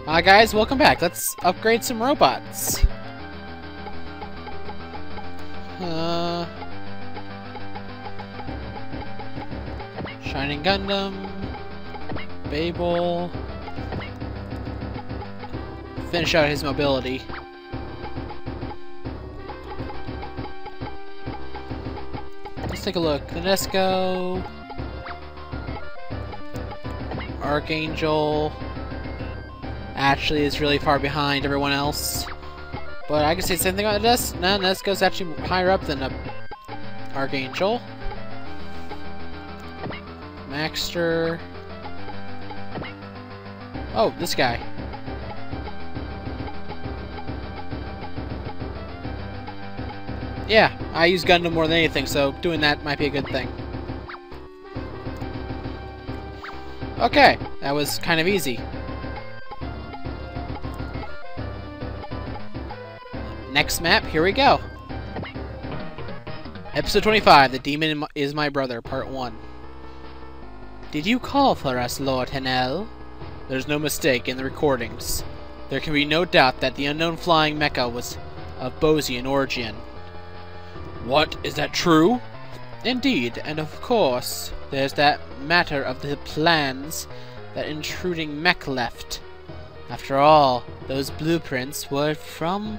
Guys, welcome back. Let's upgrade some robots. Shining Gundam, Babel. Finish out his mobility. Let's take a look. Nanesco, Archangel. Actually, is really far behind everyone else. But I can say the same thing about this. No, Nesco's actually higher up than Archangel. Maxter. Oh, this guy. Yeah, I use Gundam more than anything, so doing that might be a good thing. Okay, that was kind of easy. Next map, here we go. Episode 25, The Demon is My Brother, Part 1. Did you call for us, Lord Hanel? There's no mistake in the recordings. There can be no doubt that the unknown flying mecha was of Bozian origin. What? Is that true? Indeed, and of course, there's that matter of the plans that intruding mech left. After all, those blueprints were from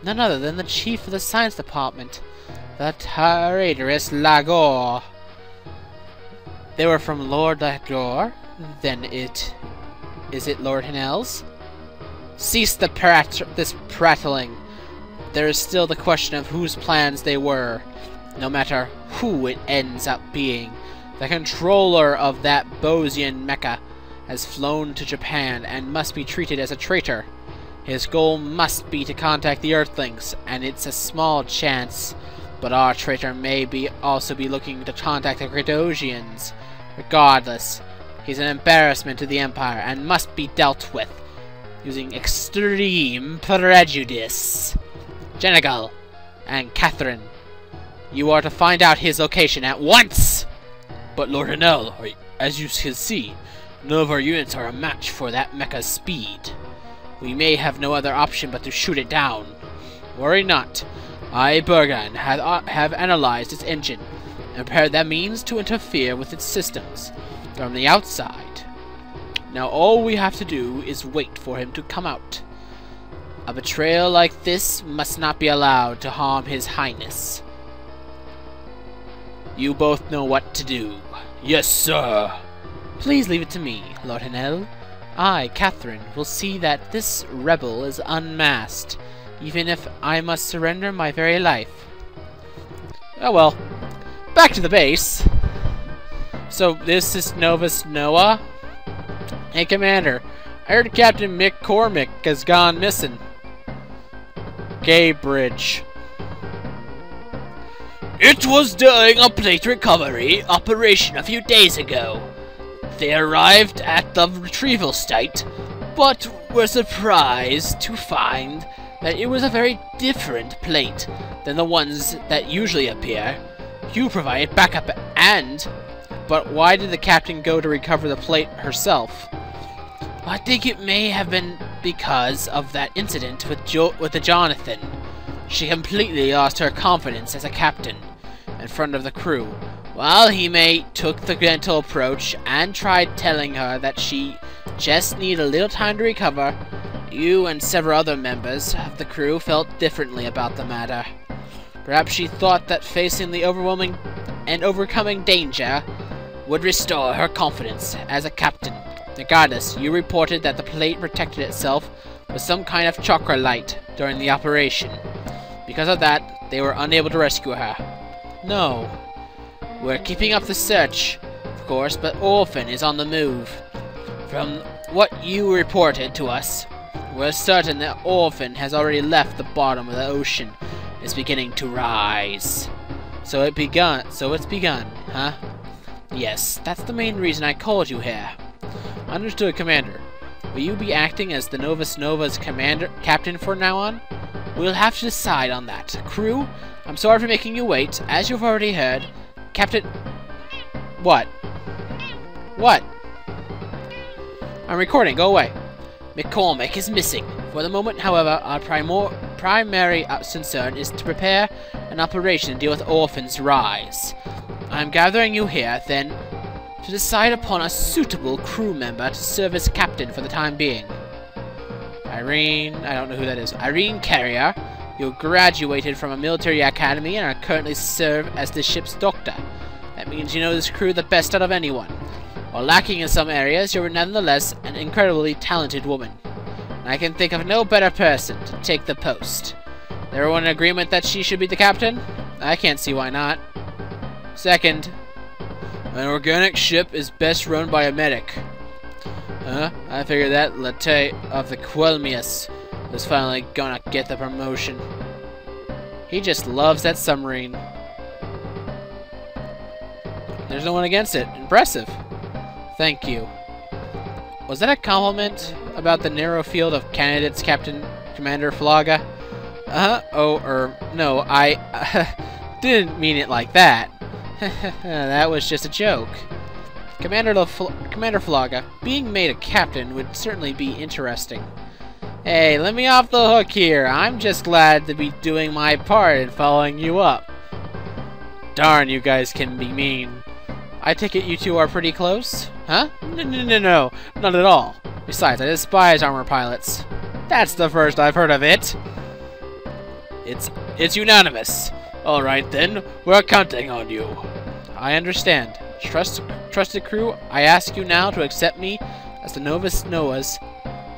none other than the chief of the science department, the traitorous Lagor. They were from Lord Lagor? Then is it Lord Hanel's? Cease this prattling. There is still the question of whose plans they were. No matter who it ends up being, the controller of that Bozian mecha has flown to Japan and must be treated as a traitor. His goal must be to contact the Earthlings, and it's a small chance, but our traitor may also be looking to contact the Gradosians. Regardless, he's an embarrassment to the Empire and must be dealt with using extreme prejudice. Jenegal and Catherine, you are to find out his location at once! But Lord Hanel, as you can see, none of our units are a match for that mecha's speed. We may have no other option but to shoot it down. Worry not. I, Bergan, have analyzed its engine and prepared that means to interfere with its systems from the outside. Now all we have to do is wait for him to come out. A betrayal like this must not be allowed to harm His Highness. You both know what to do. Yes, sir. Please leave it to me, Lord Hanel. I, Catherine, will see that this rebel is unmasked, even if I must surrender my very life. Oh well. Back to the base. So, this is Novus Noah? Hey, Commander. I heard Captain McCormick has gone missing. Gay Bridge. It was during a plate recovery operation a few days ago. They arrived at the retrieval site, but were surprised to find that it was a very different plate than the ones that usually appear. You provided backup but why did the captain go to recover the plate herself? I think it may have been because of that incident with the Jonathan. She completely lost her confidence as a captain in front of the crew. While he took the gentle approach and tried telling her that she just needed a little time to recover, you and several other members of the crew felt differently about the matter. Perhaps she thought that facing the overwhelming and overcoming danger would restore her confidence as a captain. Regardless, you reported that the plate protected itself with some kind of chakra light during the operation. Because of that, they were unable to rescue her. No. We're keeping up the search, of course, but Orphan is on the move. From what you reported to us, we're certain that Orphan has already left the bottom of the ocean and is beginning to rise. So it's begun, huh? Yes, that's the main reason I called you here. Understood, Commander. Will you be acting as the Novus Nova's captain from now on? We'll have to decide on that. Crew, I'm sorry for making you wait. As you've already heard, Captain... What? What? I'm recording, go away. McCormick is missing. For the moment, however, our primary concern is to prepare an operation to deal with Orphan's rise. I am gathering you here, then, to decide upon a suitable crew member to serve as captain for the time being. Irene, I don't know who that is. Irene Carrier, you graduated from a military academy and are currently serve as the ship's doctor. That means you know this crew the best out of anyone. While lacking in some areas, you're nonetheless an incredibly talented woman. And I can think of no better person to take the post. Everyone in agreement that she should be the captain? I can't see why not. Second, an organic ship is best run by a medic. I figured that Latte of the Quelmius was finally gonna get the promotion. He just loves that submarine. There's no one against it. Impressive. Thank you. Was that a compliment about the narrow field of candidates, Commander Flaga? No, I didn't mean it like that. That was just a joke. Commander Flaga, being made a captain would certainly be interesting. Hey, let me off the hook here. I'm just glad to be doing my part in following you up. Darn, you guys can be mean. I take it you two are pretty close? Huh? No, not at all. Besides, I despise armor pilots. That's the first I've heard of it. It's unanimous. Alright then, we're counting on you. I understand. Trusted crew, I ask you now to accept me as the Novus Noah's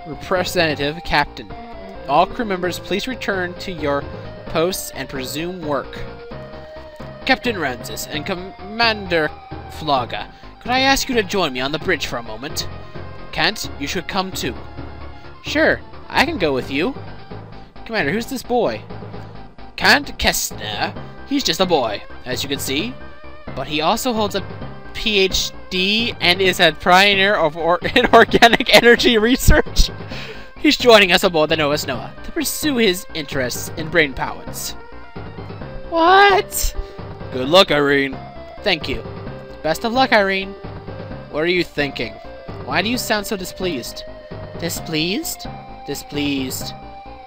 representative captain. All crew members, please return to your posts and resume work. Captain Ramses and Commander Flaga, could I ask you to join me on the bridge for a moment? Kent, you should come too. Sure, I can go with you. Commander, who's this boy? Kent Kestner. He's just a boy, as you can see. But he also holds a PhD and is a pioneer in organic energy research. He's joining us aboard the Novus Noah to pursue his interests in brain powers. What? Good luck, Irene. Thank you. Best of luck, Irene. What are you thinking? Why do you sound so displeased? Displeased? Displeased.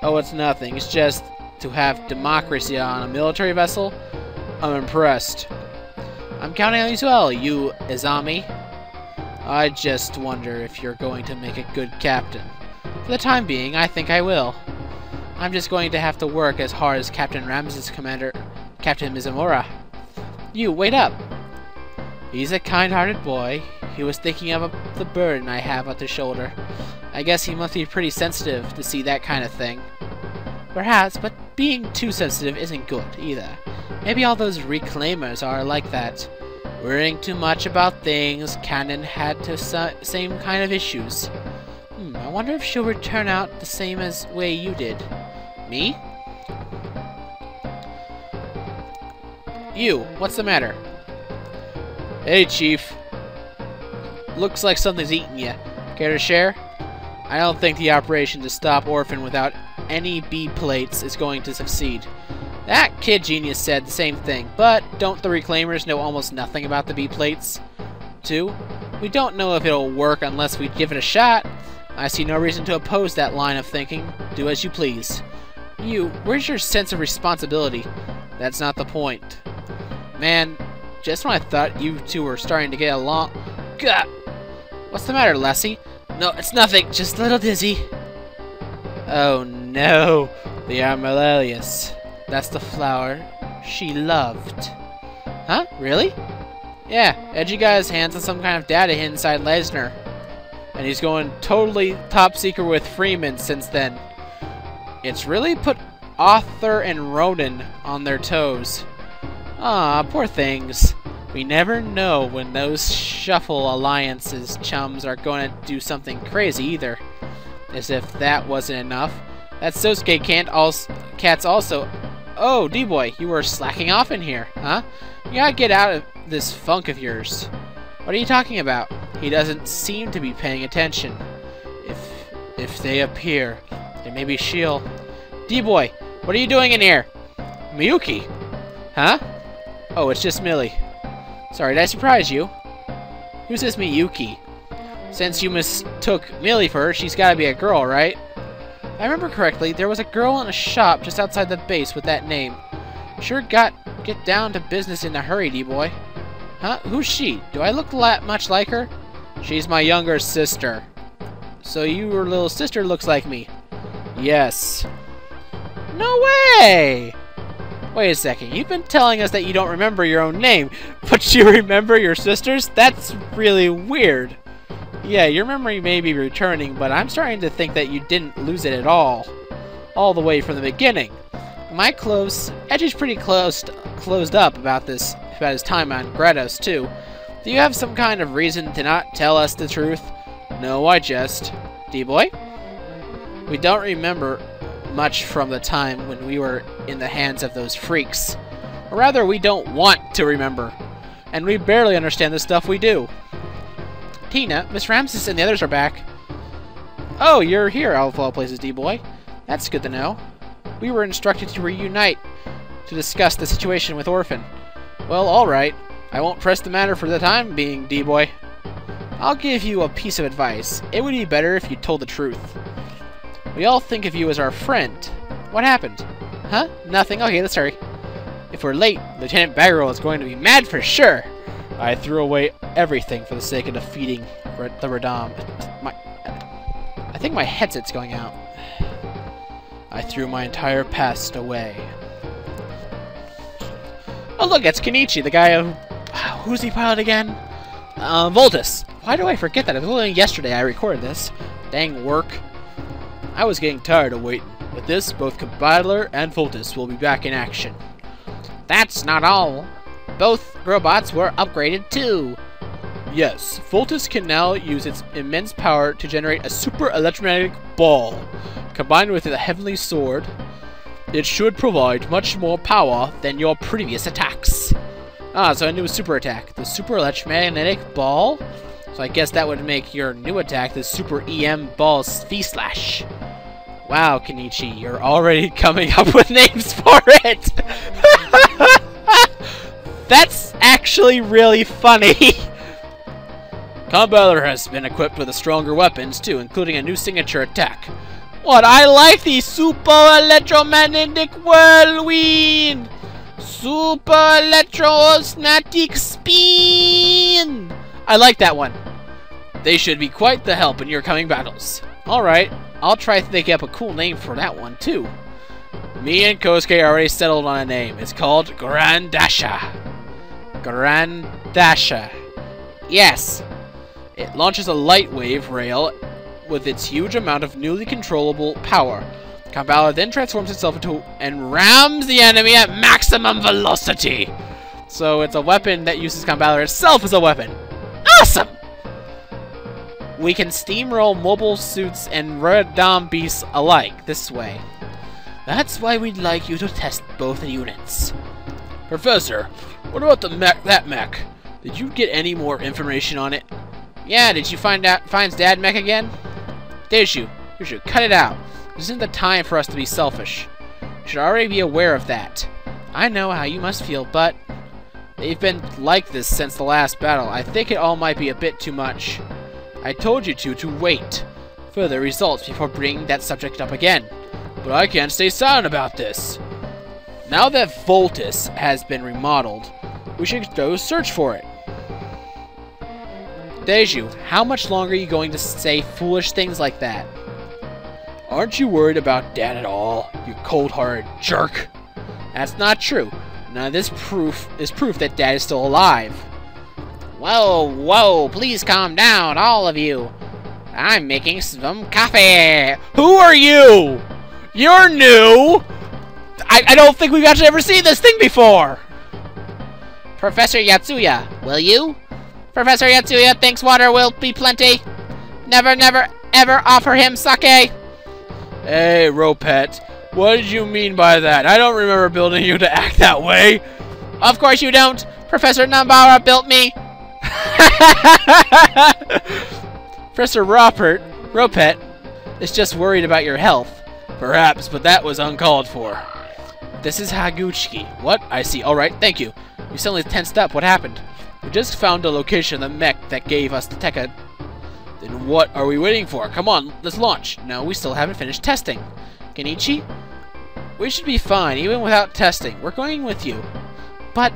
Oh, it's nothing. It's just to have democracy on a military vessel. I'm impressed. I'm counting on you as well, you Izami. I just wonder if you're going to make a good captain. For the time being, I think I will. I'm just going to have to work as hard as Captain Ramses' commander, Captain Mizumura. You, wait up! He's a kind-hearted boy. He was thinking of the burden I have on his shoulder. I guess he must be pretty sensitive to see that kind of thing. Perhaps, but being too sensitive isn't good, either. Maybe all those reclaimers are like that. Worrying too much about things, Cannon had to same kind of issues. I wonder if she'll turn out the same as way you did. Me? You, what's the matter? Hey, Chief. Looks like something's eating you. Care to share? I don't think the operation to stop Orphan without any B-plates is going to succeed. That kid genius said the same thing, but don't the Reclaimers know almost nothing about the B-plates? 2. We don't know if it'll work unless we give it a shot. I see no reason to oppose that line of thinking. Do as you please. You, where's your sense of responsibility? That's not the point. Man, just when I thought you two were starting to get along... Gah! What's the matter, Lassie? No, it's nothing, just a little dizzy. Oh no, the Armalelius. That's the flower she loved. Huh? Really? Yeah, Edgy got his hands on some kind of data inside Lesnar. And he's going totally top secret with Freeman since then. It's really put Arthur and Ronan on their toes. Ah, poor things. We never know when those Shuffle Alliance's chums are going to do something crazy either. As if that wasn't enough. That Sosuke cat's also... Oh, D-Boy, you were slacking off in here, huh? You gotta get out of this funk of yours. What are you talking about? He doesn't seem to be paying attention. If they appear, then maybe she'll... D-Boy, what are you doing in here? Miyuki? Huh? Oh, it's just Millie. Sorry, did I surprise you? Who's this Miyuki? Since you mistook Millie for her, she's gotta be a girl, right? If I remember correctly, there was a girl in a shop just outside the base with that name. Sure get down to business in a hurry, D-boy. Huh? Who's she? Do I look much like her? She's my younger sister. So your little sister looks like me? Yes. No way! Wait a second, you've been telling us that you don't remember your own name, but you remember your sister's? That's really weird. Yeah, your memory may be returning, but I'm starting to think that you didn't lose it at all. All the way from the beginning. Edgy's pretty closed up about his time on Gredos, too. Do you have some kind of reason to not tell us the truth? No, I jest. D-boy? We don't remember much from the time when we were in the hands of those freaks. Or rather, we don't want to remember. And we barely understand the stuff we do. Tina, Miss Ramses and the others are back. Oh, you're here, out of all places, D-boy. That's good to know. We were instructed to reunite to discuss the situation with Orphan. Well, alright. I won't press the matter for the time being, D-boy. I'll give you a piece of advice. It would be better if you told the truth. We all think of you as our friend. What happened? Huh? Nothing. Okay, let's hurry. If we're late, Lieutenant Baggerel is going to be mad for sure. I threw away everything for the sake of defeating the Radam. I think my headset's going out. I threw my entire past away. Oh look, it's Kenichi, the guy who... Who's he pilot again? Voltes. Why do I forget that? It was only yesterday I recorded this. Dang work. I was getting tired of waiting. With this, both Combattler and Voltes will be back in action. That's not all. Both robots were upgraded too. Yes, Voltes can now use its immense power to generate a super electromagnetic ball. Combined with a heavenly sword, it should provide much more power than your previous attacks. Ah, so a new super attack. The super electromagnetic ball? So I guess that would make your new attack the super EM ball V-slash. Wow, Kenichi, you're already coming up with names for it! That's actually really funny! Combattler has been equipped with stronger weapons too, including a new signature attack. What? I like the super electromagnetic whirlwind! Super electrostatic spin! I like that one. They should be quite the help in your coming battles. Alright, I'll try to think up a cool name for that one too. Me and Kosuke already settled on a name. It's called Grandasha. Grandasha. Yes. It launches a light wave rail with its huge amount of newly controllable power. Combattler then transforms itself into and rams the enemy at maximum velocity. So it's a weapon that uses Combattler itself as a weapon. Awesome! We can steamroll mobile suits and Radam beasts alike this way. That's why we'd like you to test both units. Professor, what about that mech? Did you get any more information on it? Yeah, did you find Dad mech again? Did you? You should cut it out. This isn't the time for us to be selfish. You should already be aware of that. I know how you must feel, but they've been like this since the last battle. I think it all might be a bit too much. I told you to wait for the results before bringing that subject up again. But I can't stay silent about this. Now that Voltes has been remodeled, we should go search for it. Deju, how much longer are you going to say foolish things like that? Aren't you worried about Dad at all, you cold-hearted jerk? That's not true. None of this is proof that Dad is still alive. Whoa, please calm down, all of you. I'm making some coffee. Who are you? You're new. I don't think we've actually ever seen this thing before. Professor Yatsuya, will you? Professor Yatsuya thinks water will be plenty. Never, ever offer him sake. Hey, Ropet, what did you mean by that? I don't remember building you to act that way. Of course you don't. Professor Nambara built me. Professor Ropet is just worried about your health. Perhaps, but that was uncalled for. This is Haguchi. What? I see. Alright, thank you. You suddenly tensed up. What happened? We just found a location of the mech that gave us the Then what are we waiting for? Come on, let's launch. No, we still haven't finished testing. Kenichi? We should be fine, even without testing. We're going with you. But,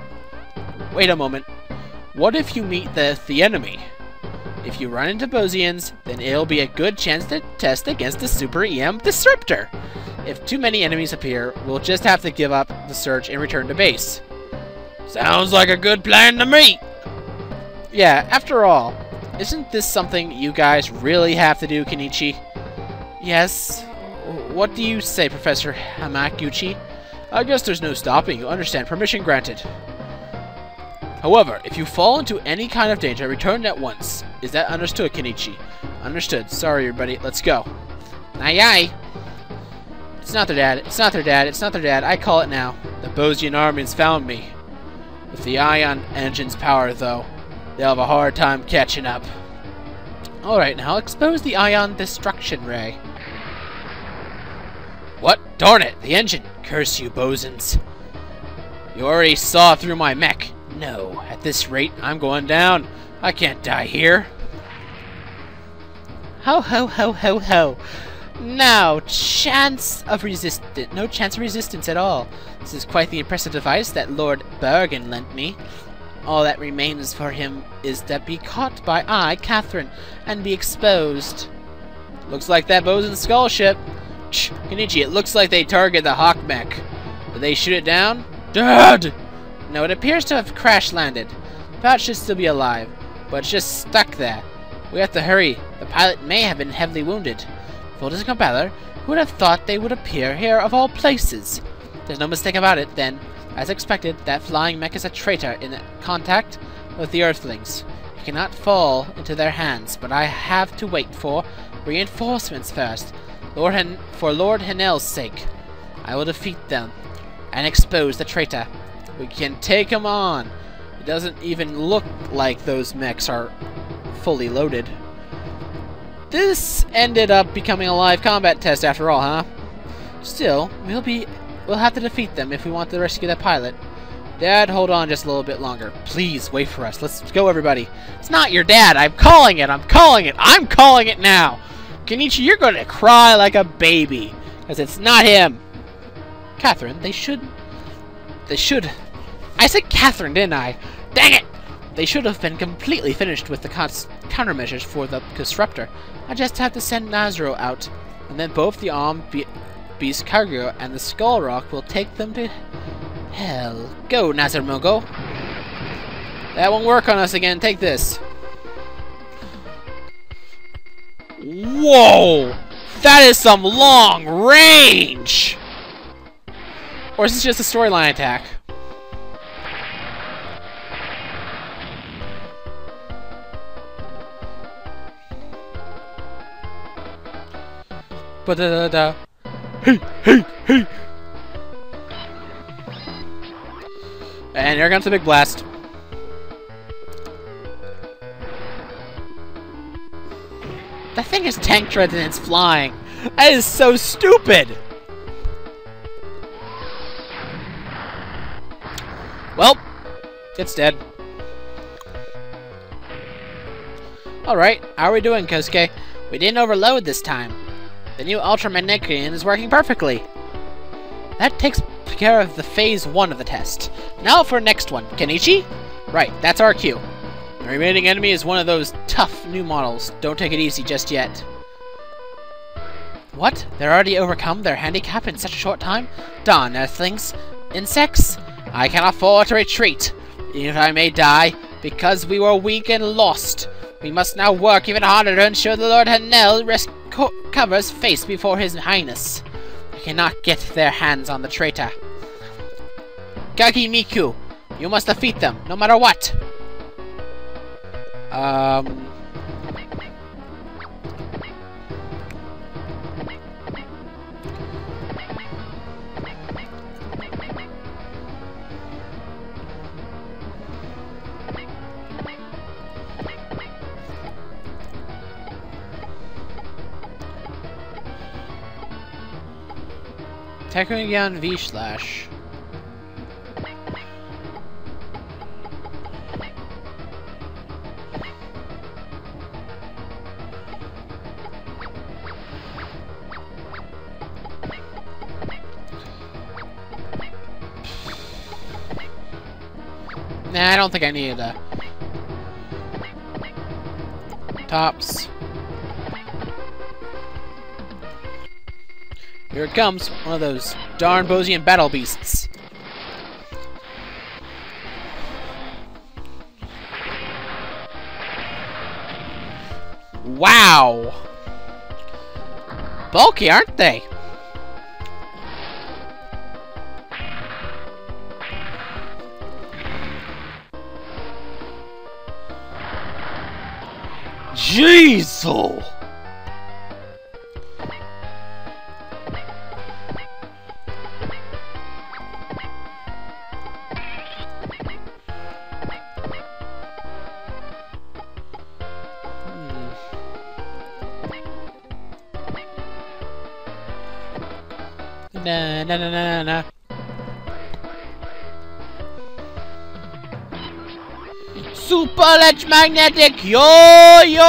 wait a moment. What if you meet the enemy? If you run into Bozians, then it'll be a good chance to test against the Super EM Disruptor. If too many enemies appear, we'll just have to give up the search and return to base. Sounds like a good plan to me! Yeah, after all, isn't this something you guys really have to do, Kenichi? Yes. What do you say, Professor Hamaguchi? I guess there's no stopping you. Understand. Permission granted. However, if you fall into any kind of danger, return at once. Is that understood, Kenichi? Understood. Sorry, everybody. Let's go. Aye, aye. It's not their dad. It's not their dad. It's not their dad. I call it now. The Bozian armies found me. With the ion engine's power, though, they'll have a hard time catching up. Alright, now expose the ion destruction ray. What? Darn it! The engine! Curse you, Bozans. You already saw through my mech. No, at this rate, I'm going down. I can't die here. Ho ho ho ho ho. No chance of resistance at all. This is quite the impressive device that Lord Bergen lent me. All that remains for him is to be caught by Catherine, and be exposed. Looks like that Bozian skull ship. Kenichi, it looks like they target the Hawk mech. Did they shoot it down? Dad! No, it appears to have crash-landed. The pilot should still be alive, but it's just stuck there. We have to hurry. The pilot may have been heavily wounded. Voltes and Combattler, who would have thought they would appear here of all places? There's no mistake about it, then. As expected, that flying mech is a traitor in contact with the Earthlings. He cannot fall into their hands, but I have to wait for reinforcements first. For Lord Hanel's sake, I will defeat them and expose the traitor. We can take him on. It doesn't even look like those mechs are fully loaded. This ended up becoming a live combat test after all, huh? Still, we'll have to defeat them if we want to rescue that pilot. Dad, hold on just a little bit longer. Please, wait for us. Let's go, everybody. It's not your dad. I'm calling it. I'm calling it. I'm calling it now. Kenichi, you're going to cry like a baby. Because it's not him. Catherine, they should... I said Catherine, didn't I? Dang it! They should have been completely finished with the countermeasures for the disruptor. I just have to send Nazro out. And then both the Beast Cargo and the Skull Rock will take them to hell. Go, Nazarmogo. That won't work on us again. Take this. Whoa! That is some long range! Or is this just a storyline attack? Ba-da-da-da. Hey, hey, hey! And here comes the big blast. That thing is tank treads and it's flying. That is so stupid! Well, it's dead. Alright, how are we doing, Kosuke? We didn't overload this time. The new Ultramagnetrian is working perfectly. That takes care of the phase 1 of the test. Now for next one. Kenichi? Right, that's our cue. The remaining enemy is one of those tough new models. Don't take it easy just yet. What? They're already overcome their handicap in such a short time? Darn Earthlings. Insects? I can afford to retreat, even if I may die, because we were weak and lost. We must now work even harder to ensure the Lord Hanel recovers face before His Highness. They cannot get their hands on the traitor. Gagi Miku, you must defeat them, no matter what. Tekunigan V/. Nah, I don't think I needed a... Tops. Here it comes. One of those darn Bozian battle beasts. Wow! Bulky, aren't they? Jeez! Na na na na na. Super electromagnetic yo-yo!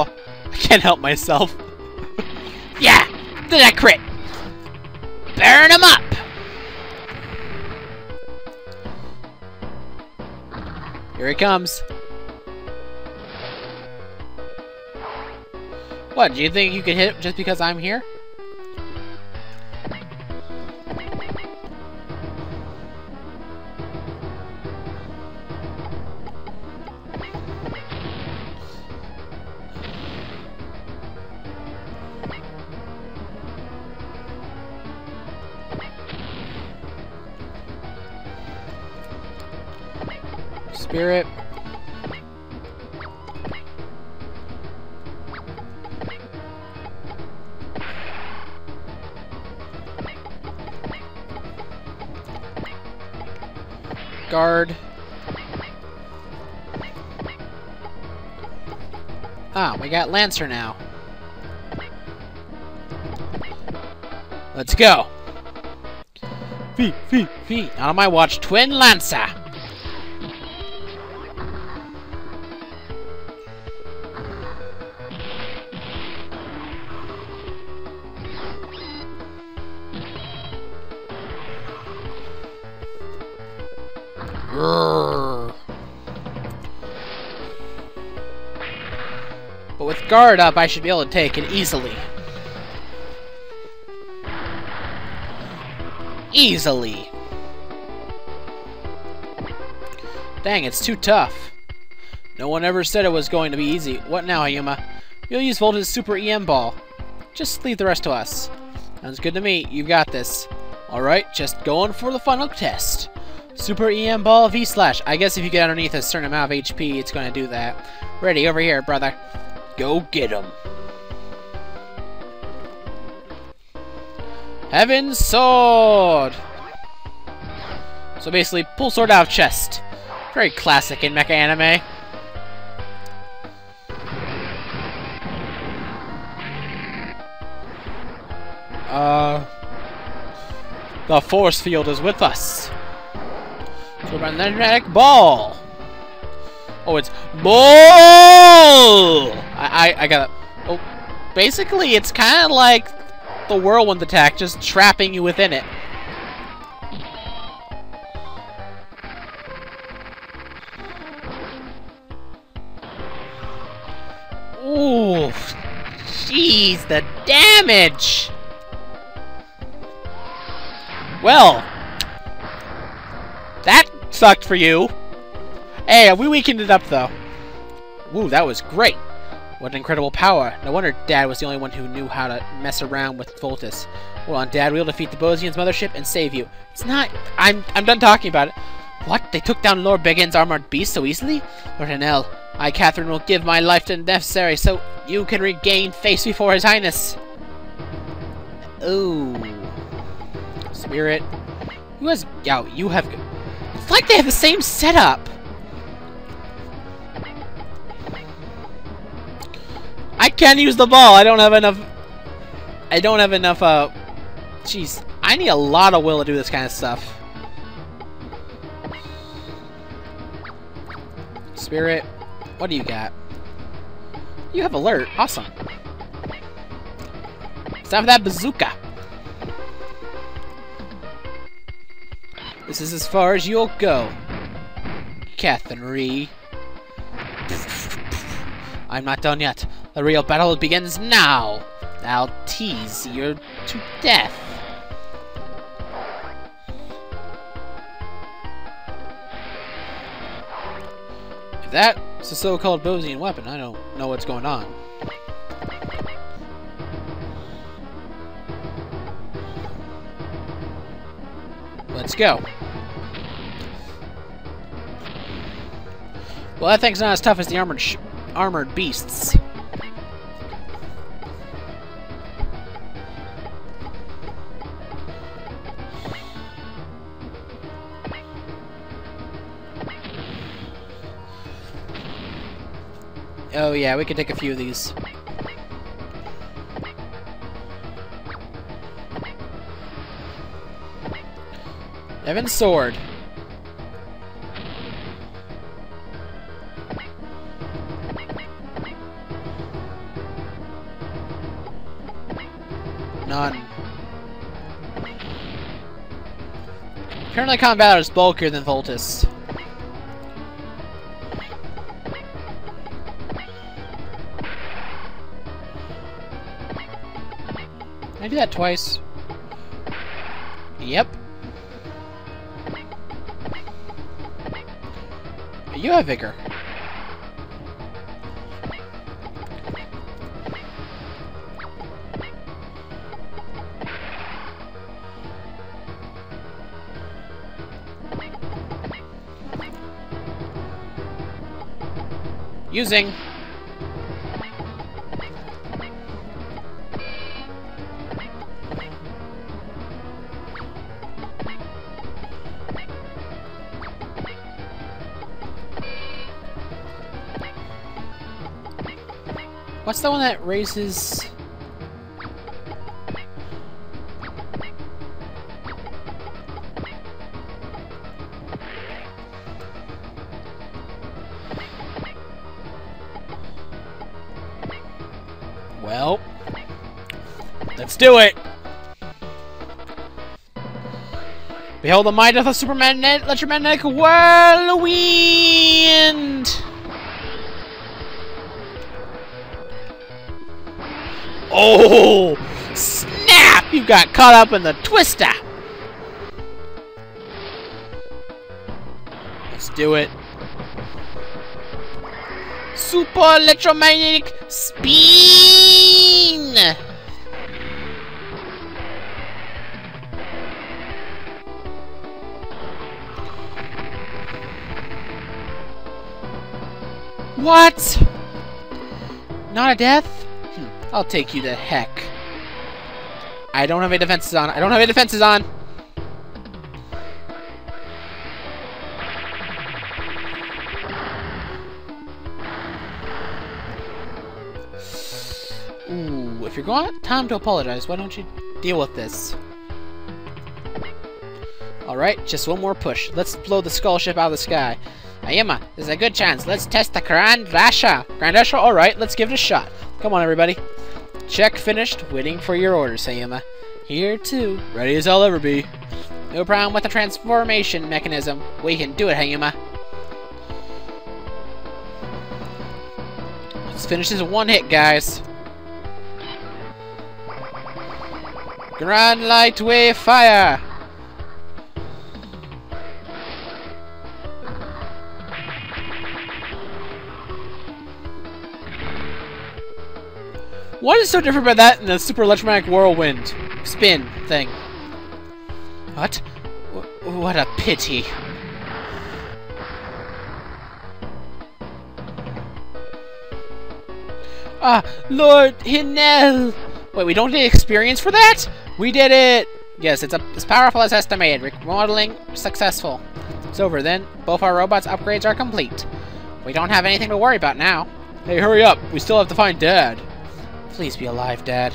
I can't help myself. Yeah! Did that crit! Burn him up! Here he comes. What, do you think you can hit it just because I'm here? Spirit. Guard. Ah, we got Lancer now. Let's go. Not on my watch, Twin Lancer. But with guard up, I should be able to take it easily. Easily. Dang, it's too tough. No one ever said it was going to be easy. What now, Ayuma? You'll use Voltes' Super EM Ball. Just leave the rest to us. Sounds good to me. You've got this. Alright, just going for the final test. Super EM Ball V/. I guess if you get underneath a certain amount of HP, it's going to do that. Ready, over here, brother. Go get him. Heaven's Sword! So basically, pull sword out of chest. Very classic in mecha anime. The force field is with us. So magnetic ball. Oh, it's ball. I gotta. Oh, basically, it's kind of like the whirlwind attack, just trapping you within it. Ooh, jeez, the damage. Well, that sucked for you. Hey, we weakened it up, though. Woo, that was great. What an incredible power. No wonder Dad was the only one who knew how to mess around with Voltes. Hold on, Dad. We'll defeat the Bozian's mothership and save you. It's not... I'm done talking about it. What? They took down Lord Begin's armored beast so easily? Lord Hanel, I, Catherine, will give my life to the necessary so you can regain face before His Highness. Ooh. Spirit. Who has... Yo, you have... It's like they have the same setup. I can't use the ball. I don't have enough... Jeez. I need a lot of will to do this kind of stuff. Spirit. What do you got? You have alert. Awesome. It's time for that bazooka. This is as far as you'll go. Catherine. I'm not done yet. The real battle begins now. I'll tease you to death. If that's a so-called Bozian weapon, I don't know what's going on. Let's go. Well, that thing's not as tough as the armored beasts. Oh yeah, we could take a few of these. Evan's sword. None. Apparently Combattler is bulkier than Voltes. Can I do that twice? Yep. You have vigor. Using. What's the one that raises... Well, let's do it! Behold the might of the electromagnetic whirlwind! Oh! Snap! You got caught up in the twister! Let's do it. Super electromagnetic spin! What? Not a death? I'll take you to heck. I don't have any defenses on. I don't have any defenses on. Ooh, if you're going time to apologize, why don't you deal with this? Alright, just one more push. Let's blow the skull ship out of the sky. Ayama, there's a good chance. Let's test the Grand Rasha. Grand Rasha? Alright, let's give it a shot. Come on, everybody. Check finished. Waiting for your orders, Ayama. Here, too. Ready as I'll ever be. No problem with the transformation mechanism. We can do it, Ayama. Let's finish this one hit, guys. Grand light wave fire! What is so different about that and the super electromagnetic whirlwind spin thing? What? What a pity. Ah, Lord Hinel! Wait, we don't need experience for that? We did it! Yes, it's as powerful as estimated. Remodeling successful. It's over then. Both our robots' upgrades are complete. We don't have anything to worry about now. Hey, hurry up. We still have to find Dad. Please be alive, Dad.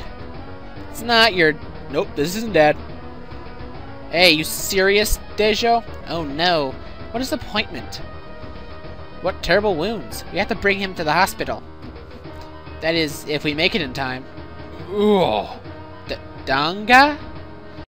It's not your... Nope, this isn't Dad. Hey, you serious, Dejo? Oh no. What is the appointment? What terrible wounds. We have to bring him to the hospital. That is, if we make it in time. Ugh. Danga?